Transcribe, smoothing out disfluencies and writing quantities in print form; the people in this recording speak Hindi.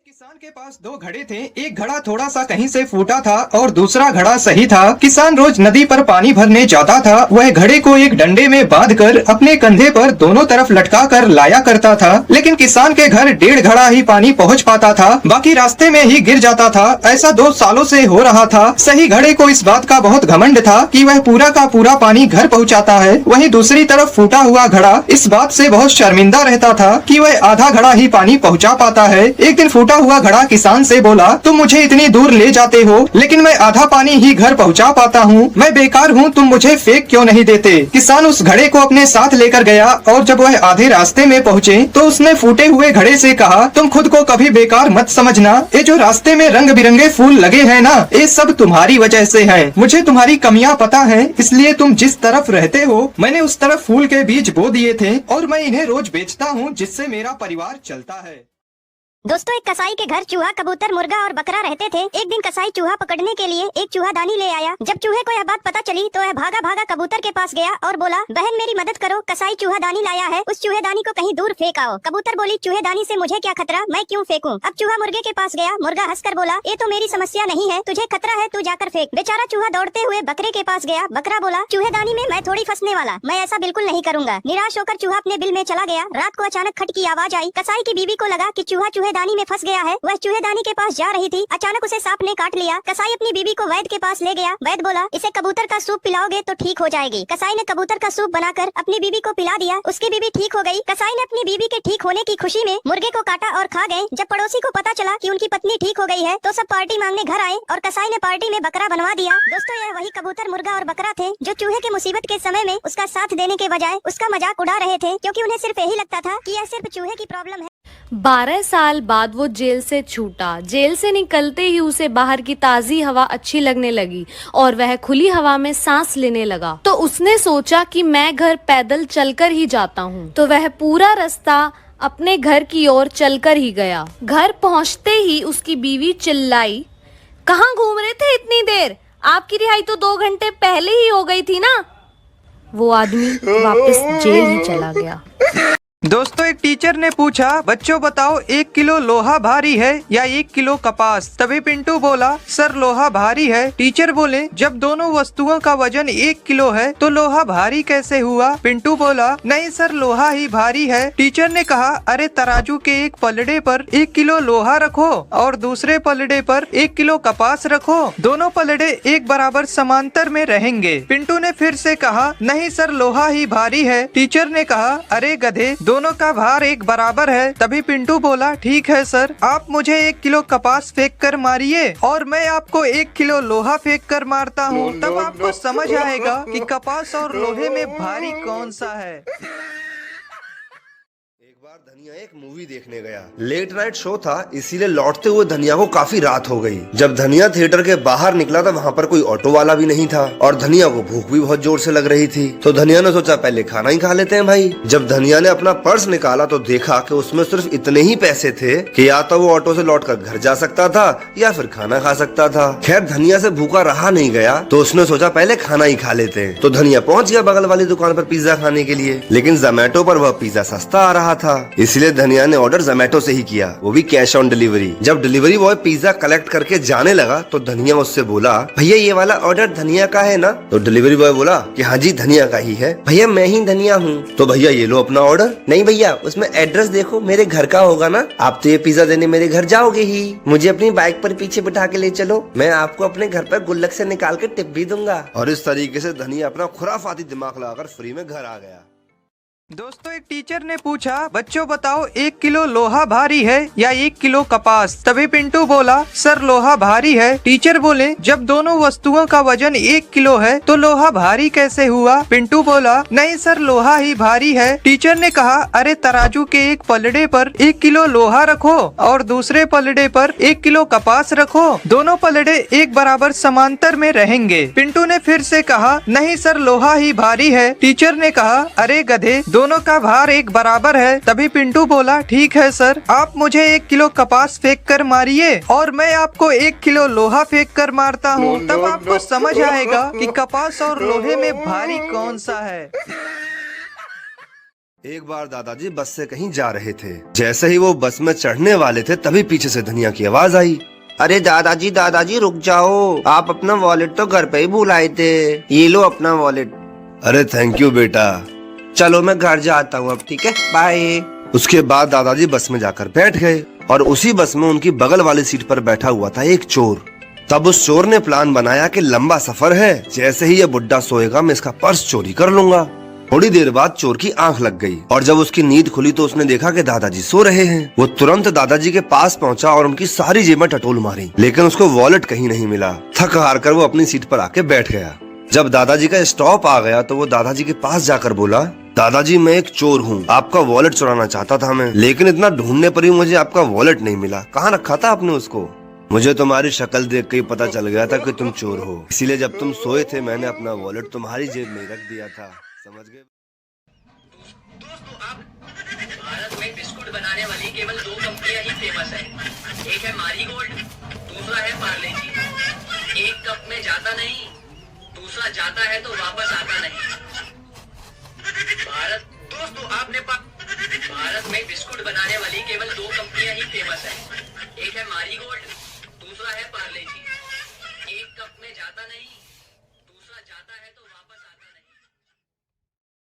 किसान के पास दो घड़े थे। एक घड़ा थोड़ा सा कहीं से फूटा था और दूसरा घड़ा सही था। किसान रोज नदी पर पानी भरने जाता था। वह घड़े को एक डंडे में बांधकर अपने कंधे पर दोनों तरफ लटका कर लाया करता था। लेकिन किसान के घर 1.5 घड़ा ही पानी पहुंच पाता था, बाकी रास्ते में ही गिर जाता था। ऐसा 2 सालों से हो रहा था। सही घड़े को इस बात का बहुत घमंड था कि वह पूरा का पूरा पानी घर पहुँचाता है। वहीं दूसरी तरफ फूटा हुआ घड़ा इस बात से बहुत शर्मिंदा रहता था कि वह आधा घड़ा ही पानी पहुँचा पाता है। एक दिन फूटा हुआ घड़ा किसान से बोला, तुम मुझे इतनी दूर ले जाते हो लेकिन मैं आधा पानी ही घर पहुंचा पाता हूँ। मैं बेकार हूँ, तुम मुझे फेंक क्यों नहीं देते। किसान उस घड़े को अपने साथ लेकर गया और जब वह आधे रास्ते में पहुँचे तो उसने फूटे हुए घड़े से कहा, तुम खुद को कभी बेकार मत समझना। ये जो रास्ते में रंग बिरंगे फूल लगे हैं ना, ये सब तुम्हारी वजह से है। मुझे तुम्हारी कमियां पता है, इसलिए तुम जिस तरफ रहते हो मैंने उस तरफ फूल के बीज बो दिए थे और मैं इन्हें रोज बेचता हूँ, जिससे मेरा परिवार चलता है। दोस्तों, एक कसाई के घर चूहा, कबूतर, मुर्गा और बकरा रहते थे। एक दिन कसाई चूहा पकड़ने के लिए एक चूहादानी ले आया। जब चूहे को यह बात पता चली तो वह भागा भागा कबूतर के पास गया और बोला, बहन मेरी मदद करो, कसाई चूहादानी लाया है, उस चूहेदानी को कहीं दूर फेंक आओ। कबूतर बोली, चूहेदानी से मुझे क्या खतरा, मैं क्यों फेंकूं। अब चूहा मुर्गे के पास गया। मुर्गा हंसकर बोला, ये तो मेरी समस्या नहीं है, तुझे खतरा है, तू जाकर फेंक। बेचारा चूहा दौड़ते हुए बकरे के पास गया। बकरा बोला, चूहेदानी में मैं थोड़ी फंसने वाला, मैं ऐसा बिल्कुल नहीं करूंगा। निराश होकर चूहा अपने बिल में चला गया। रात को अचानक खट की आवाज आई। कसाई की बीवी को लगा कि चूहा चूहेदानी में फंस गया है। वह चूहेदानी के पास जा रही थी, अचानक उसे सांप ने काट लिया। कसाई अपनी बीवी को वैद्य के पास ले गया। वैद्य बोला, इसे कबूतर का सूप पिलाओगे तो ठीक हो जाएगी। कसाई ने कबूतर का सूप बनाकर अपनी बीवी को पिला दिया। उसकी बीवी ठीक हो गई। कसाई ने अपनी बीवी के ठीक होने की खुशी में मुर्गे को काटा और खा गए। जब पड़ोसी को पता चला कि उनकी पत्नी ठीक हो गई है तो सब पार्टी मांगने घर आए और कसाई ने पार्टी में बकरा बनवा दिया। दोस्तों, यह वही कबूतर, मुर्गा और बकरा थे जो चूहे के मुसीबत के समय में उसका साथ देने के बजाय उसका मजाक उड़ा रहे थे, क्योंकि उन्हें सिर्फ यही लगता था कि यह सिर्फ चूहे की प्रॉब्लम है। 12 साल बाद वो जेल से छूटा। जेल से निकलते ही उसे बाहर की ताज़ी हवा अच्छी लगने लगी और वह खुली हवा में सांस लेने लगा। तो उसने सोचा कि मैं घर पैदल चलकर ही जाता हूँ। तो वह पूरा रास्ता अपने घर की ओर चलकर ही गया। घर पहुँचते ही उसकी बीवी चिल्लाई, कहाँ घूम रहे थे इतनी देर, आपकी रिहाई तो 2 घंटे पहले ही हो गई थी ना। वो आदमी वापस जेल ही चला गया। दोस्तों, एक टीचर ने पूछा, बच्चों बताओ 1 किलो लोहा भारी है या 1 किलो कपास। तभी पिंटू बोला, सर लोहा भारी है। टीचर बोले, जब दोनों वस्तुओं का वजन 1 किलो है तो लोहा भारी कैसे हुआ। पिंटू बोला, नहीं सर लोहा ही भारी है। टीचर ने कहा, अरे तराजू के एक पलड़े पर 1 किलो लोहा रखो और दूसरे पलड़े पर 1 किलो कपास रखो, दोनों पलड़े एक बराबर समांतर में रहेंगे। पिंटू ने फिर से कहा, नहीं सर लोहा ही भारी है। टीचर ने कहा, अरे गधे, दोनों का भार एक बराबर है। तभी पिंटू बोला, ठीक है सर, आप मुझे 1 किलो कपास फेंक कर मारिए और मैं आपको 1 किलो लोहा फेंक कर मारता हूँ। तब आपको समझ आएगा कि कपास और लोहे में भारी कौन सा है। धनिया एक मूवी देखने गया। लेट नाइट शो था, इसीलिए लौटते हुए धनिया को काफी रात हो गई। जब धनिया थिएटर के बाहर निकला था वहाँ पर कोई ऑटो वाला भी नहीं था और धनिया को भूख भी बहुत जोर से लग रही थी। तो धनिया ने सोचा पहले खाना ही खा लेते हैं भाई। जब धनिया ने अपना पर्स निकाला तो देखा कि उसमें सिर्फ इतने ही पैसे थे कि या तो वो ऑटो से लौटकर घर जा सकता था या फिर खाना खा सकता था। खैर धनिया से भूखा रहा नहीं गया तो उसने सोचा पहले खाना ही खा लेते हैं। तो धनिया पहुंच गया बगल वाली दुकान पर पिज्जा खाने के लिए, लेकिन जोमैटो पर वह पिज्जा सस्ता आ रहा था, इसलिए धनिया ने ऑर्डर जोमैटो से ही किया, वो भी कैश ऑन डिलीवरी। जब डिलीवरी बॉय पिज्जा कलेक्ट करके जाने लगा तो धनिया उससे बोला, भैया ये वाला ऑर्डर धनिया का है ना। तो डिलीवरी बॉय बोला कि हाँ जी धनिया का ही है। भैया मैं ही धनिया हूँ। तो भैया ये लो अपना ऑर्डर। नहीं भैया, उसमें एड्रेस देखो, मेरे घर का होगा ना। आप तो ये पिज्जा देने मेरे घर जाओगे ही, मुझे अपनी बाइक पर पीछे बिठा के ले चलो, मैं आपको अपने घर पर गुल्लक से निकाल के टिप भी दूंगा। और इस तरीके से धनिया अपना खुराफाती दिमाग लगाकर फ्री में घर आ गया। दोस्तों, एक टीचर ने पूछा, बच्चों बताओ 1 किलो लोहा भारी है या 1 किलो कपास। तभी पिंटू बोला, सर लोहा भारी है। टीचर बोले, जब दोनों वस्तुओं का वजन 1 किलो है तो लोहा भारी कैसे हुआ। पिंटू बोला, नहीं सर लोहा ही भारी है। टीचर ने कहा, अरे तराजू के एक पलड़े पर 1 किलो लोहा रखो और दूसरे पलड़े पर 1 किलो कपास रखो, दोनों पलड़े एक बराबर समांतर में रहेंगे। पिंटू ने फिर से कहा, नहीं सर लोहा ही भारी है। टीचर ने कहा, अरे गधे, दोनों का भार एक बराबर है। तभी पिंटू बोला, ठीक है सर, आप मुझे 1 किलो कपास फेंक कर मारिए और मैं आपको 1 किलो लोहा फेंक कर मारता हूँ। तब आपको समझ आएगा कि कपास और लोहे में भारी कौन सा है। एक बार दादाजी बस से कहीं जा रहे थे। जैसे ही वो बस में चढ़ने वाले थे तभी पीछे से धनिया की आवाज आई। अरे दादाजी दादाजी रुक जाओ, आप अपना वॉलेट तो घर पे ही भूल आए थे, ये लो अपना वॉलेट। अरे थैंक यू बेटा, चलो मैं घर जाता हूँ अब, ठीक है, बाय। उसके बाद दादाजी बस में जाकर बैठ गए और उसी बस में उनकी बगल वाली सीट पर बैठा हुआ था एक चोर। तब उस चोर ने प्लान बनाया कि लंबा सफर है, जैसे ही ये बुड्ढा सोएगा मैं इसका पर्स चोरी कर लूंगा। थोड़ी देर बाद चोर की आंख लग गई और जब उसकी नींद खुली तो उसने देखा कि दादाजी सो रहे हैं। वो तुरंत दादाजी के पास पहुंचा और उनकी सारी जेबें टटोल मारी, लेकिन उसको वॉलेट कहीं नहीं मिला। थक हार कर वो अपनी सीट पर आके बैठ गया। जब दादाजी का स्टॉप आ गया तो वो दादाजी के पास जाकर बोला, दादाजी मैं एक चोर हूँ, आपका वॉलेट चुराना चाहता था मैं, लेकिन इतना ढूंढने पर ही मुझे आपका वॉलेट नहीं मिला। कहाँ रखा था आपने उसको? मुझे तुम्हारी शक्ल देख के ही पता चल गया था कि तुम चोर हो, इसीलिए जब तुम सोए थे मैंने अपना वॉलेट तुम्हारी जेब में रख दिया था, समझ गए? दोस्तों, आप भारत में बिस्कुट बनाने वाली केवल 2 कंपनियां ही फेमस है। एक है मारीगोल्ड, दूसरा है पार्ले जी। एक कप में जाता नहीं, दूसरा जाता है तो वापस आता नहीं। भारत में बिस्कुट बनाने वाली केवल 2 कंपनियां ही फेमस है। एक है मारीगोल्ड,